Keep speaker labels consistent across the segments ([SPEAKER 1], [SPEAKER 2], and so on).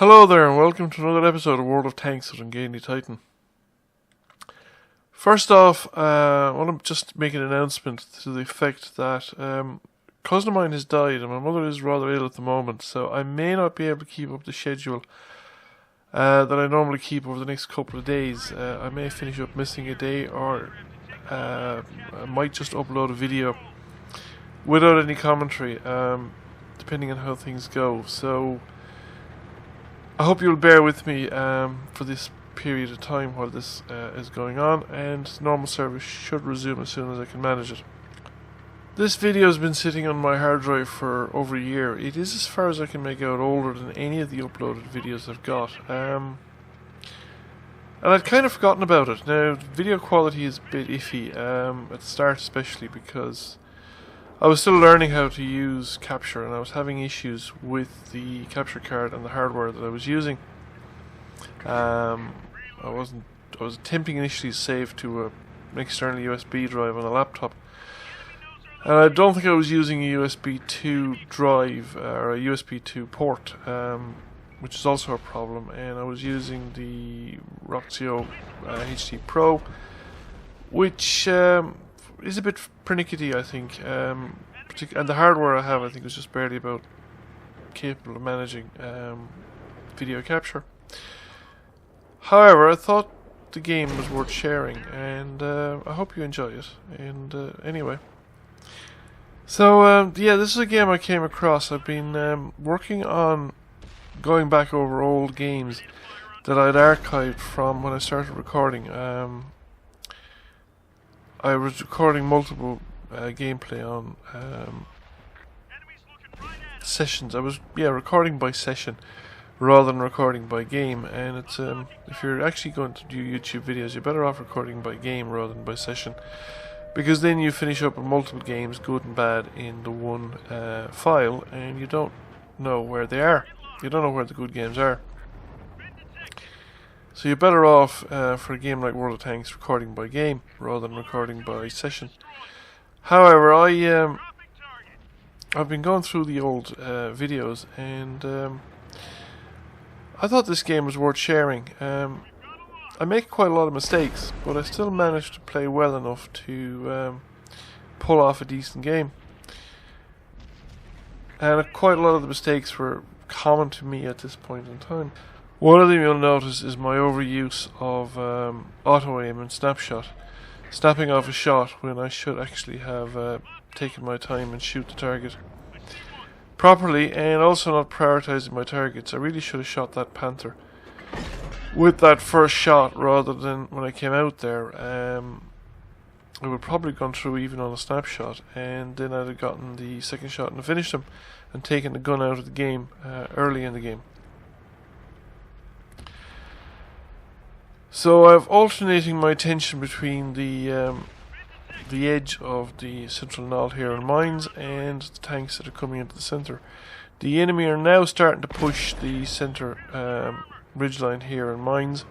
[SPEAKER 1] Hello there and welcome to another episode of World of Tanks with Ungainly Titan. First off, I want to just make an announcement to the effect that a cousin of mine has died and my mother is rather ill at the moment, so I may not be able to keep up the schedule that I normally keep over the next couple of days. I may finish up missing a day, or I might just upload a video without any commentary, depending on how things go. So I hope you'll bear with me for this period of time while this is going on, and normal service should resume as soon as I can manage it. This video has been sitting on my hard drive for over a year. It is, as far as I can make out, older than any of the uploaded videos I've got. And I'd kind of forgotten about it. Now, video quality is a bit iffy, at the start especially, because I was still learning how to use capture and I was having issues with the capture card and the hardware that I was using. I was attempting initially to save to an external USB drive on a laptop, and I don't think I was using a USB 2 drive or a USB 2 port, which is also a problem, and I was using the Roxio HD Pro, which is a bit pernickety, I think, and the hardware I have, I think, is just barely about capable of managing video capture. However, I thought the game was worth sharing, and I hope you enjoy it. And anyway, so yeah, this is a game I came across. I've been working on going back over old games that I'd archived from when I started recording. I was recording multiple gameplay on sessions. I was recording by session rather than recording by game, and it's if you're actually going to do YouTube videos, you're better off recording by game rather than by session, because then you finish up with multiple games, good and bad, in the one file, and you don't know where they are. You don't know where the good games are. So you're better off, for a game like World of Tanks, recording by game rather than recording by session. However, I've been going through the old videos, and I thought this game was worth sharing. I make quite a lot of mistakes, but I still managed to play well enough to pull off a decent game. And quite a lot of the mistakes were common to me at this point in time. One of them you'll notice is my overuse of auto-aim and snapshot. Snapping off a shot when I should actually have taken my time and shoot the target properly, and also not prioritizing my targets. I really should have shot that panther with that first shot rather than when I came out there. I would probably have gone through even on a snapshot, and then I'd have gotten the second shot and finished him and taken the gun out of the game early in the game. So I've alternating my attention between the edge of the central knoll here in mines and the tanks that are coming into the center. The enemy are now starting to push the center ridgeline here in mines,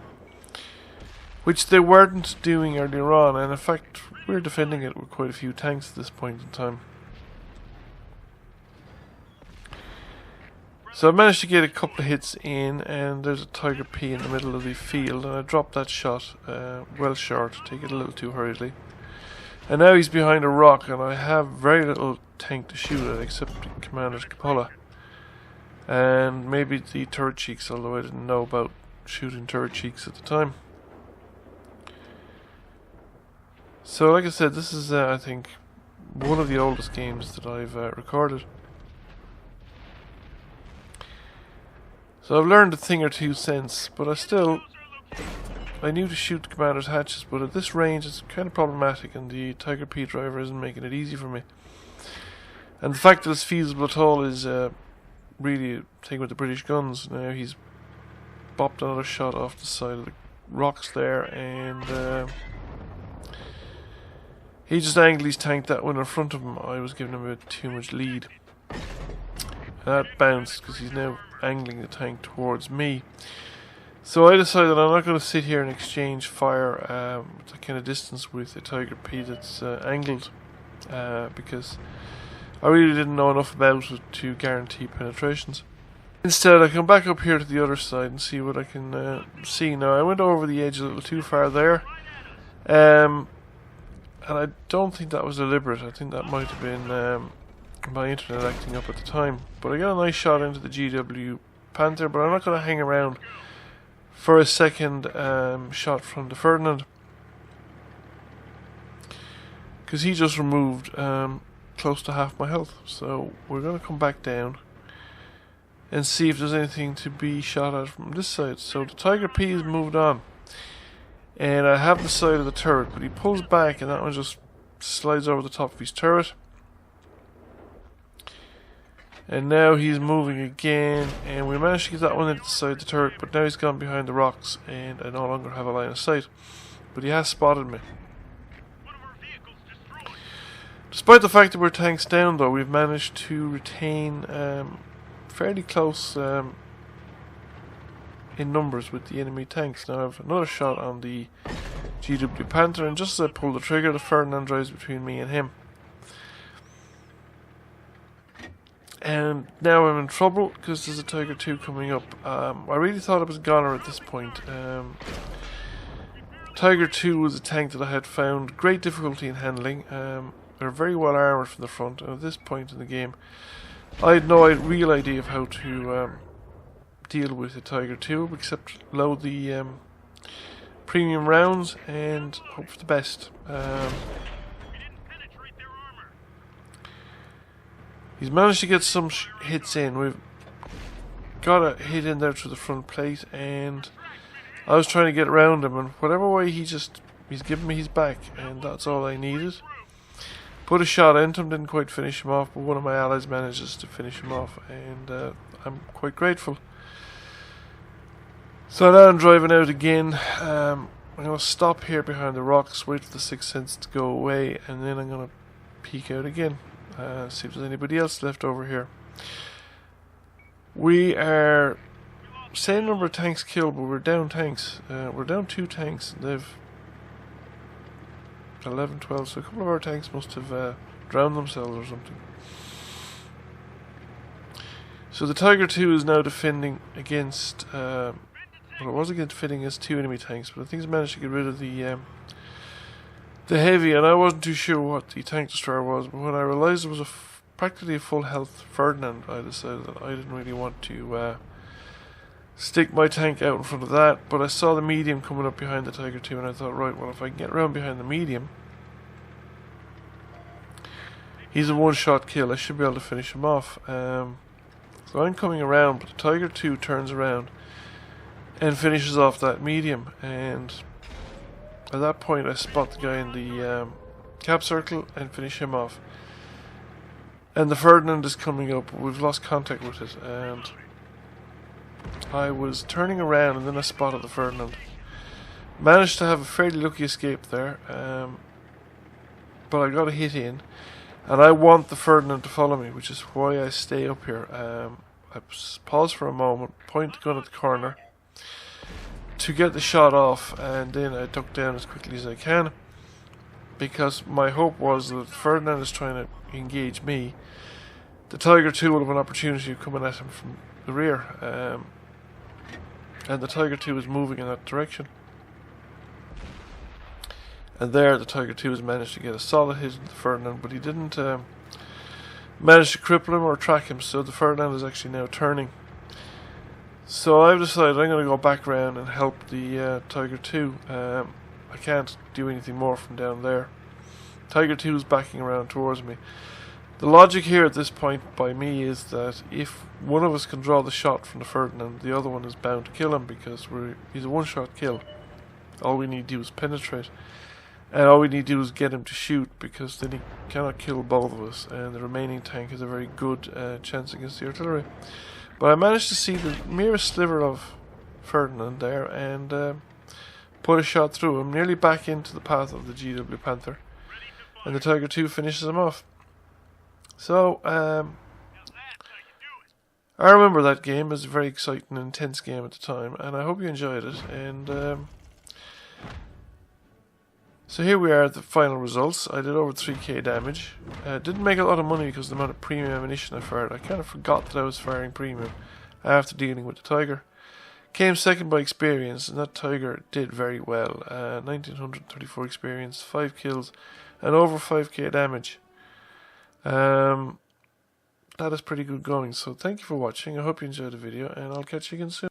[SPEAKER 1] which they weren't doing earlier on, and in fact we're defending it with quite a few tanks at this point in time. So I managed to get a couple of hits in, and there's a Tiger P in the middle of the field, and I dropped that shot well short, take it a little too hurriedly. And now he's behind a rock, and I have very little tank to shoot at except Commander's Cupola. And maybe the turret cheeks, although I didn't know about shooting turret cheeks at the time. So like I said, this is I think one of the oldest games that I've recorded. So I've learned a thing or two since, but I knew to shoot the commander's hatches, but at this range it's kind of problematic, and the Tiger P driver isn't making it easy for me. And the fact that it's feasible at all is really a thing with the British guns. Now he's bopped another shot off the side of the rocks there, and he just angled his tank that one in front of him. I was giving him a bit too much lead. That bounced because he's now angling the tank towards me. So I decided I'm not going to sit here and exchange fire at that kind of distance with a Tiger P that's angled, because I really didn't know enough about it to guarantee penetrations. Instead, I come back up here to the other side and see what I can see. Now, I went over the edge a little too far there. And I don't think that was deliberate. I think that might have been my internet acting up at the time. But I got a nice shot into the GW Panther, but I'm not going to hang around for a second shot from the Ferdinand, because he just removed close to half my health. So we're going to come back down and see if there's anything to be shot at from this side. So the Tiger P has moved on, and I have the side of the turret, but he pulls back and that one just slides over the top of his turret. And now he's moving again, and we managed to get that one into the side of the turret, but now he's gone behind the rocks and I no longer have a line of sight. But he has spotted me. Despite the fact that we're tanks down though, we've managed to retain fairly close in numbers with the enemy tanks. Now I have another shot on the GW Panther, and just as I pull the trigger, the Ferdinand drives between me and him. And now I'm in trouble because there's a Tiger 2 coming up. I really thought it was a goner at this point. Tiger 2 was a tank that I had found great difficulty in handling. They're very well armoured from the front, and at this point in the game I had no real idea of how to deal with a Tiger 2 except load the premium rounds and hope for the best. He's managed to get some hits in. We've got a hit in there to the front plate, and I was trying to get around him, and whatever way he's given me his back, and that's all I needed. Put a shot into him, didn't quite finish him off, but one of my allies manages to finish him off, and I'm quite grateful. So now I'm driving out again. I'm going to stop here behind the rocks, wait for the Sixth Sense to go away, and then I'm going to peek out again. See if there's anybody else left over here. We are same number of tanks killed, but we're down tanks. We're down 2 tanks. They've 11, 12, so a couple of our tanks must have drowned themselves or something. So the Tiger 2 is now defending against well, it was defending against 2 enemy tanks, but I think he's managed to get rid of the heavy, and I wasn't too sure what the tank destroyer was, but when I realised it was practically a full health Ferdinand, I decided that I didn't really want to stick my tank out in front of that. But I saw the medium coming up behind the Tiger 2, and I thought, right, well, if I can get around behind the medium, he's a one-shot kill, I should be able to finish him off. So I'm coming around, but the Tiger 2 turns around and finishes off that medium, and at that point I spot the guy in the cap circle and finish him off. And the Ferdinand is coming up. We've lost contact with it, and I was turning around and then I spotted the Ferdinand. Managed to have a fairly lucky escape there, but I got a hit in, and I want the Ferdinand to follow me, which is why I stay up here. I pause for a moment, point the gun at the corner to get the shot off, and then I duck down as quickly as I can, because my hope was that Ferdinand is trying to engage me. The Tiger 2 will have an opportunity of coming at him from the rear, and the Tiger 2 is moving in that direction. And there the Tiger 2 has managed to get a solid hit into the Ferdinand, but he didn't manage to cripple him or track him, so the Ferdinand is actually now turning. So I've decided I'm going to go back around and help the Tiger 2. I can't do anything more from down there. Tiger 2 is backing around towards me. The logic here at this point by me is that if one of us can draw the shot from the Ferdinand, the other one is bound to kill him, because he's a one-shot kill. All we need to do is penetrate, and all we need to do is get him to shoot, because then he cannot kill both of us, and the remaining tank has a very good chance against the artillery. But I managed to see the merest sliver of Ferdinand there and put a shot through him, nearly back into the path of the GW Panther, and the Tiger 2 finishes him off. So, I remember that game. It was a very exciting and intense game at the time, and I hope you enjoyed it. And so here we are at the final results. I did over 3k damage. Didn't make a lot of money because of the amount of premium ammunition I fired. I kind of forgot that I was firing premium. after dealing with the tiger. Came second by experience, and that tiger did very well. 1934 experience, 5 kills, and over 5k damage. That is pretty good going. So thank you for watching. I hope you enjoyed the video, and I'll catch you again soon.